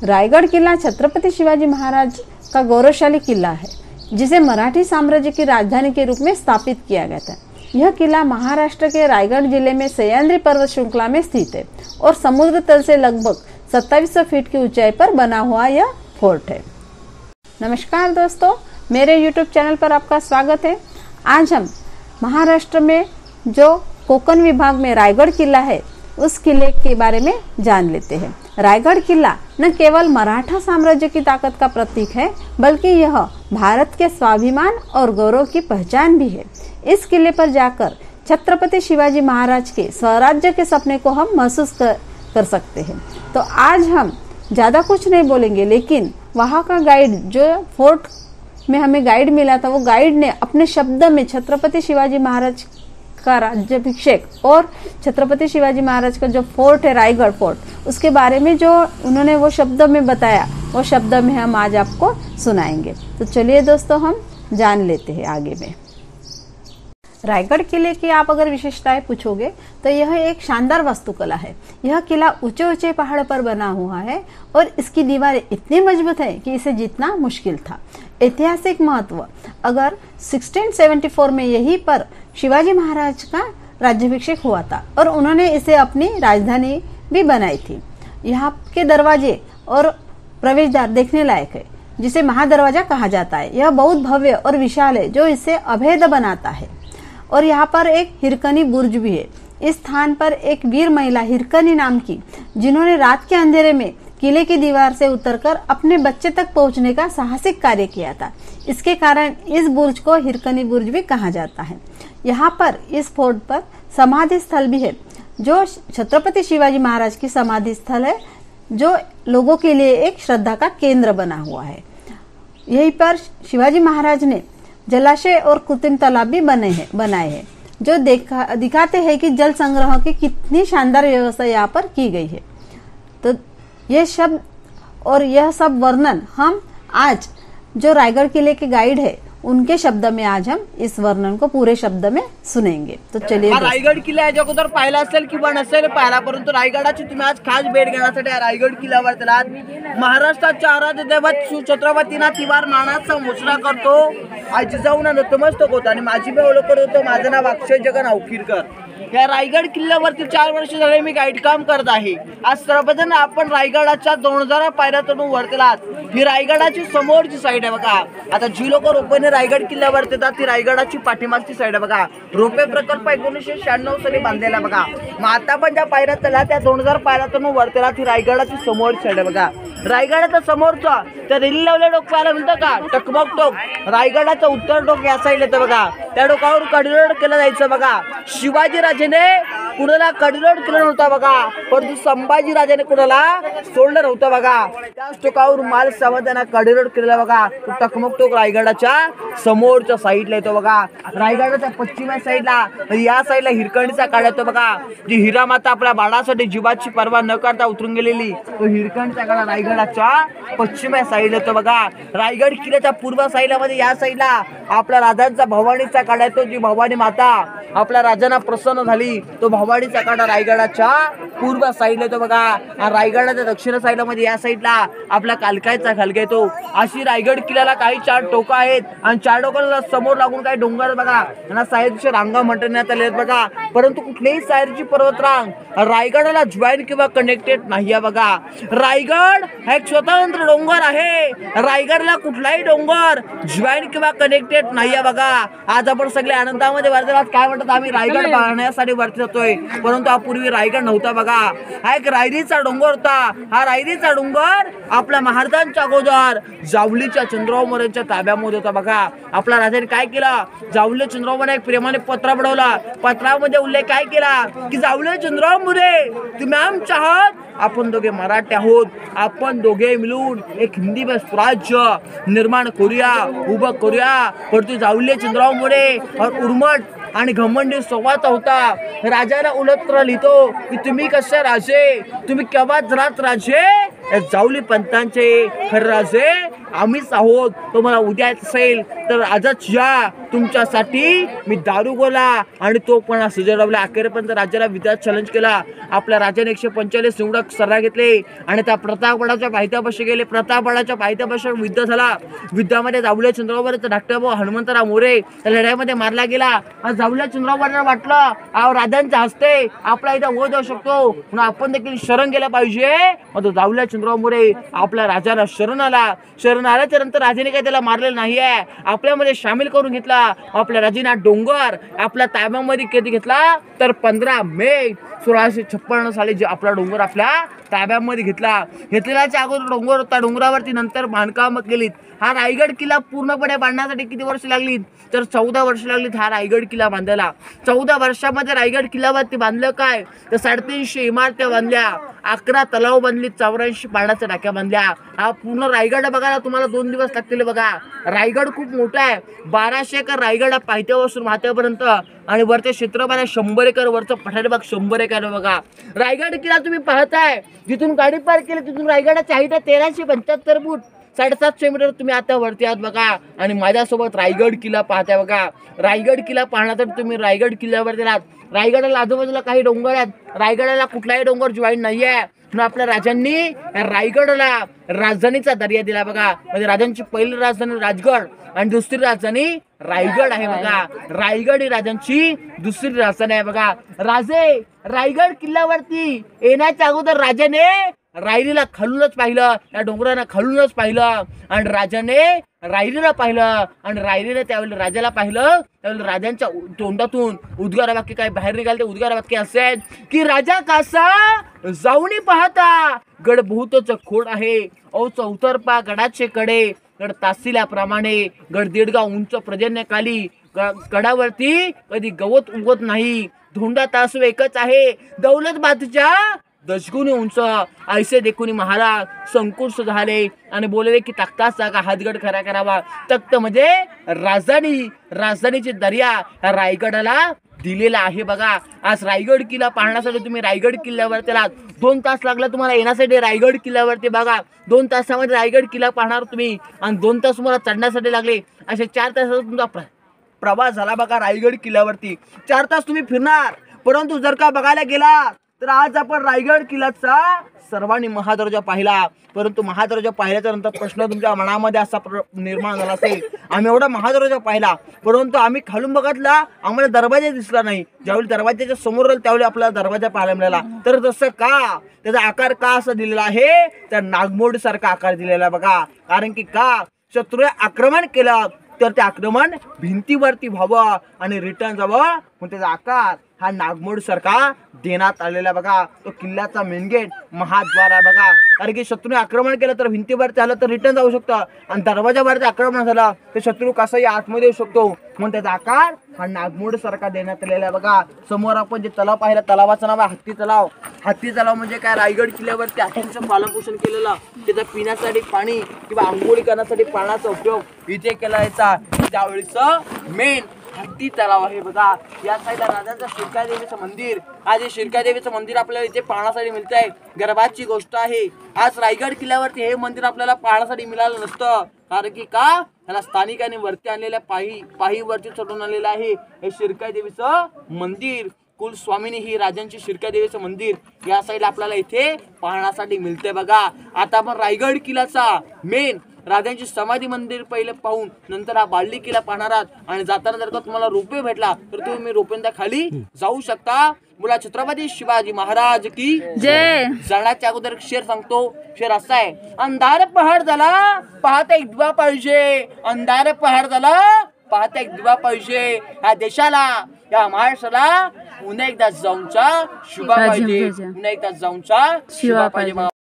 रायगढ़ किला छत्रपति शिवाजी महाराज का गौरवशाली किला है, जिसे मराठी साम्राज्य की राजधानी के रूप में स्थापित किया गया था। यह किला महाराष्ट्र के रायगढ़ जिले में सह्याद्री पर्वत श्रृंखला में स्थित है और समुद्र तल से लगभग 2700 फीट की ऊंचाई पर बना हुआ यह फोर्ट है। नमस्कार दोस्तों, मेरे YouTube चैनल पर आपका स्वागत है। आज हम महाराष्ट्र में जो कोकण विभाग में रायगढ़ किला है उस किले के बारे में जान लेते हैं। रायगढ़ किला न केवल मराठा साम्राज्य की ताकत का प्रतीक है, बल्कि यह भारत के स्वाभिमान और गौरव की पहचान भी है। इस किले पर जाकर छत्रपति शिवाजी महाराज के स्वराज्य के सपने को हम महसूस कर सकते हैं। तो आज हम ज्यादा कुछ नहीं बोलेंगे, लेकिन वहाँ का गाइड जो फोर्ट में हमें गाइड मिला था, वो गाइड ने अपने शब्द में छत्रपति शिवाजी महाराज का राज्याभिषेक और छत्रपति शिवाजी महाराज का जो फोर्ट है रायगढ़ फोर्ट, उसके बारे में जो उन्होंने वो शब्द में बताया, वो शब्द में हम आज आपको सुनाएंगे। तो चलिए दोस्तों, हम जान लेते हैं आगे में। रायगढ़ किले की आप अगर विशेषताएं पूछोगे तो यह एक शानदार वास्तुकला है। यह किला ऊंचे ऊंचे पहाड़ पर बना हुआ है और इसकी दीवारें इतनी मजबूत है कि इसे जीतना मुश्किल था। ऐतिहासिक महत्व, अगर 1674 में यहीं पर शिवाजी महाराज का राज्याभिषेक हुआ था और उन्होंने इसे अपनी राजधानी भी बनाई थी। यहाँ के दरवाजे और प्रवेश द्वार देखने लायक है, जिसे महादरवाजा कहा जाता है। यह बहुत भव्य और विशाल है, जो इसे अभेद बनाता है। और यहाँ पर एक हिरकनी बुर्ज भी है। इस स्थान पर एक वीर महिला हिरकनी नाम की, जिन्होंने रात के अंधेरे में किले की दीवार से उतरकर अपने बच्चे तक पहुंचने का साहसिक कार्य किया था। इसके कारण इस बुर्ज को हिरकनी बुर्ज भी कहा जाता है। यहाँ पर इस फोर्ट पर समाधि स्थल भी है, जो छत्रपति शिवाजी महाराज की समाधि स्थल है, जो लोगों के लिए एक श्रद्धा का केंद्र बना हुआ है। यहीं पर शिवाजी महाराज ने जलाशय और कृत्रिम तालाब भी बनाए हैं, जो दिखाते हैं कि जल संग्रह की कितनी शानदार व्यवस्था यहाँ पर की गई है। तो ये शब्द और यह सब वर्णन हम आज जो रायगढ़ किले के गाइड है उनके शब्द में आज हम इस वर्णन को पूरे शब्द में सुनेंगे। तो चलिए, रायगड किल्ला याच्याअगोदर पाहिला असेल किंवा नसेल पाहिला, परंतु रायगडाची तुम्ही आज खास भेट घेण्यासाठी रायगड किल्ल्यावर चलात। महाराष्ट्राच्या आराध्य दैवत छत्रपतींना तिवार मानाचा मुजरा करतो, आज जाऊन नतमस्तक होतो आणि माझी मी ओळख करतो। माझं नाव अक्षय जगन अवखीरकर। या रायगड किल्ल्यावरती 4 वर्ष झाले मी गाईड काम करत आहे। आज सर्वजण आपण रायगडाच्या 2000 पायऱ्या चढून वरतलात। ही रायगडाची समोरची साईड आहे बघा। आता जी लोक रोपेने रायगड किल्ल्यावर येतात ती रायगडाची पाठीमागची साईड आहे बघा। रोपे प्रकल्प 1996 साली बांधलेला बघा। मग आता पण ज्या पायऱ्या चढला त्या 2000 पायऱ्या चढून वरतला ती रायगडाची समोरची साईड आहे बघा। रायगडाचा समोरचा त्या रेल्वे लावलेला डोक पाहायला मिळतं का? टकमक टोक। रायगडाचा उत्तर टोक या साईडला येतं बघा। त्या डोकावर कडिरोड केलं जायचं बघा। शिवाजी राजाने कुणाला कडिरोड केलं नव्हता बघा, परंतु संभाजी राजाने कुणाला सोडलं नव्हतं बघा। त्याच टोकावर माल सावंतांना कडिरोड केलेला बघा। तो टकमक टोक रायगडाच्या समोरच्या साईडला येतो बघा। रायगडाच्या पश्चिम साईडला या साईडला हिरकणीचा काढा येतो बघा। जी हिरामाता आपल्या बाळासाठी जीवाची पर्वा न करता उतरून गेलेली तो हिरकणीचा काढा रायगडाच्या पश्चिम साईडला येतो बघा। रायगड किल्ल्याच्या पूर्व साईडला मध्ये या साईडला आपला राजांचा भवानीचा काढा येतो। जी भवानी माता आपल्या राजांना प्रसन्न झाली तो भवानीचा काढा रायगडाच्या पूर्व साईडला येतो बघा। आणि रायगडाच्या दक्षिण साईडला मध्ये या साईडला आपला कालकायचा खालगा येतो। अशी रायगड किल्ल्याला काही 4 टोका आहेत आणि 4 टोकाला समोर लागून काही डोंगर बघा, आणि सायरीच्या रांगा म्हणण्यात आल्या बघा। परंतु कुठलीही सायरीची पर्वतरांग रायगडाला जॉईन किंवा कनेक्टेड नाही आहे बघा। रायगड हा एक स्वतंत्र डोंगर आहे। रायगडला कुठलाही डोंगर जॉईन किंवा कनेक्टेड नाही आहे बघा। आज आपण सगळे आनंदामध्ये वरती काय म्हणतात, आम्ही रायगड पाहण्यासाठी वरती जातोय, परंतु हा पूर्वी रायगड नव्हता बघा। हा एक रायरीचा डोंगर होता। हा रायरीचा डोंगर आपल्या महाराजांच्या अगोदर जावलीच्या चंद्रराव मोरेंच्या ताब्यामध्ये होता बघा। आपल्या राजाने काय केलं, जावले चंद्रराव मोरे एक प्रेमाने पत्र बनवलं। पत्रामध्ये उल्लेख काय केला की जावले चंद्रराव मोरे, तुम्ही आमच्या आहात, आपण दोघे मराठी आहोत, आपण दोघे मिळून एक हिंदी में स्वराज्य निर्माण करूया, उभं करूया। परंतु जावले चंद्रराव मोरे और उर्मट आणि घमंडी संवाद होता। राजाला उलत्र लिहितो की तुम्ही कसे राजे, तुम्ही केव्हा जरात राजे, जावली पंतांचे खरे राजे आम्हीच आहोत। तुम्हाला उद्या असेल तर आजच या, तुमच्यासाठी मी दारू गोला आणि तो पण सुजवला. अखेरपर्यंत राज्याला विद्यात चॅलेंज केला. आपल्या राज्याने 145 निवडक सर्रा घेतले आणि त्या प्रतापगडाच्या पायथ्यापाशी गेले. प्रतापगडाच्या पायथ्यापाशी युद्ध झाला. युद्धामध्ये जावले चंद्रावरचा धाकटा भाऊ हनुमंतराव मोरे त्या लढ्यामध्ये मारला गेला. जावल्या चंद्रावर वाटलं राजांच्या हस्ते आपला इथं वध होऊ शकतो म्हणून आपण देखील शरण गेलं पाहिजे. मग तो जावल्या चंद्राव मोरे आपल्या राजाला शरण आल्याच्या नंतर राजाने काही त्याला मारलेलं नाही आहे, आपल्यामध्ये सामील करून घेतला. आपल्या राजाने डोंगर आपल्या ताब्यामध्ये कधी घेतला तर 15 मे 1656 साली जे आपला डोंगर आपल्या ताब्यामध्ये घेतलेल्याच्या अगोदर डोंगर होता. डोंगरावरती नंतर बांधकाम केलीत. हा रायगड किल्ला पूर्णपणे बांधण्यासाठी किती वर्ष लागली तर 14 वर्ष लागलीत हा रायगड किल्ला बांधायला. 14 वर्षामध्ये रायगड किल्ल्यावरती बांधलं काय तर 350 इमारत्या बांधल्या, 11 तलाव बांधली, 84 पाण्याच्या टाक्या बांधल्या. हा पूर्ण रायगड बघायला तुम्हाला 2 दिवस लागतील. बघा रायगड खूप मोठा आहे. 1200 एकर रायगड पायथ्यापासून माथ्यापर्यंत आणि वरचे क्षेत्रफळ 100 एकर, वरचं पठार भाग 100 एकर. बघा रायगड किल्ला तुम्ही पाहताय, जिथून गाडी पार्क केली तिथून रायगडाची हाईट आहे 1375 फूट, 750 मीटर. तुम्ही आता वरती आहात बघा आणि माझ्यासोबत रायगड किल्ला पाहताय. बघा रायगड किल्ला पाहण्यासाठी तुम्ही रायगड किल्ल्यावरती आहात. रायगडाला आजूबाजूला काही डोंगर आहेत. रायगडाला कुठलाही डोंगर जॉईन नाहीये म्हणून आपल्या राजांनी रायगडला राजधानीचा दर्जा दिला. बघा म्हणजे राजांची पहिली राजधानी राजगड आणि दुसरी राजधानी रायगड आहे. बघा रायगड ही राजांची दुसरी राजधानी आहे. बघा राजे रायगड किल्ल्यावरती येण्याच्या अगोदर राजाने रायरीला खालूनच पाहिलं, या डोंगरांना खालूनच पाहिलं आणि राजाने रायरीला पाहिलं आणि रायरीने त्यावेळेला राजाला पाहिलं. त्यावेळेला राजांच्या तोंडातून उद्गार वाक्य काय बाहेर निघाले. ते उद्गार वाक्य असे आहेत की राजा कासा जाऊनी पाहता गड बहुतच खोड आहे, औ चौतर्फा गडाचे कडे गड तासिल्याप्रमाणे, गड 1.5 गाव उंच पर्जन्यकाली, गडावरती कधी गवत उगवत नाही, धोंडा तासू एकच आहे, दौलतबादच्या दशगुणी उंच, ऐसे देखुनी महाराज संकुच झाले आणि बोलले की तख्ताच जागा हातगड खरा करावा. तख्त म्हणजे राजधानीची दर्या या रायगडाला दिलेला आहे. बघा आज रायगड किल्ला पाहण्यासाठी तुम्ही रायगड किल्ल्यावरती आलात. 2 तास लागला तुम्हाला येण्यासाठी रायगड किल्ल्यावरती. बघा 2 तासामध्ये रायगड किल्ला पाहणार तुम्ही आणि 2 तास तुम्हाला चढण्यासाठी लागले. असे 4 तासाचा तुमचा प्रवास झाला. बघा रायगड किल्ल्यावरती 4 तास तुम्ही फिरणार. परंतु जर का बघायला गेला तर आज आपण रायगड किल्ल्याचा सर्वांनी महादर्जा पाहिला. परंतु महादर्जा पाहिल्याच्या नंतर प्रश्न तुमच्या मनामध्ये असा निर्माण झाला असेल, आम्ही एवढा महादर्जा पाहिला परंतु आम्ही खालून बघितला आम्हाला दरवाजा दिसला नाही. ज्यावेळी दरवाजाच्या समोर राहील त्यावेळी आपल्याला दरवाजा पाहायला मिळाला. तर तसं का, त्याचा आकार का असा दिलेला आहे त्या नागमोडी सारखा आकार दिलेला. बघा कारण की का शत्रूने आक्रमण केलं तर ते आक्रमण भिंतीवरती व्हावं आणि रिटर्न जावं म्हणून त्याचा आकार हा नागमोड सारखा देण्यात आलेला. बघा तो किल्ल्याचा मेन गेट महाद्वार आहे. बघा कारण की शत्रूने आक्रमण केलं तर भिंतीवरती आलं तर रिटर्न जाऊ शकतं आणि दरवाजावरती आक्रमण झालं तर शत्रू कसाही आतमध्ये येऊ शकतो म्हणून त्याचा आकार हा नागमोड सारखा देण्यात आलेला आहे. बघा समोर आपण जे तलाव पाहिलं तलावाचं नाव आहे हत्ती तलाव. हत्ती तलाव म्हणजे काय, रायगड किल्ल्यावरती हत्तीचं पालनपोषण केलेलं, त्याचा पिण्यासाठी पाणी किंवा आंघोळी करण्यासाठी पाण्याचा उपयोग इथे केला जायचा. त्यावेळीचं मेन हत्ती तलाव आहे. बघा या साईडला राजाचं शिरकादेवीचं मंदिर, आज हे शिरकादेवीचं मंदिर आपल्याला इथे पाहण्यासाठी मिळत आहे. गर्भाची गोष्ट आहे, आज रायगड किल्ल्यावरती हे मंदिर आपल्याला पाहण्यासाठी मिळालं नसतं. कारण की का, त्याला स्थानिकांनी वरती आणलेल्या पाहीवरती चढून आलेलं आहे हे शिरकादेवीचं मंदिर. कुलस्वामिनी ही राजांची शिरकादेवीचं मंदिर या साईडला आपल्याला इथे पाहण्यासाठी मिळते. बघा आता आपण रायगड किल्ल्याचा मेन राजांची समाधी मंदिर पहिले पाहून नंतर हा बाळली किल्ला पाहणार आहात. आणि जाताना जर का तुम्हाला रोपवे भेटला तर तुम्ही रोपवेच्या खाली जाऊ शकता. बोला छत्रपती शिवाजी महाराज की जय. जाण्याच्या अगोदर एक शेर सांगतो. शेर असा आहे, अंधार पहाड झाला पाहता एक दिवा पाहिजे, अंधार पहाड झाला पाहता एक दिवा पाहिजे. या देशाला या महाराष्ट्राला पुन्हा एकदा जाऊनचा शिवा पाहिजे, पुन्हा एकदा जाऊनचा शिवा पाहिजे.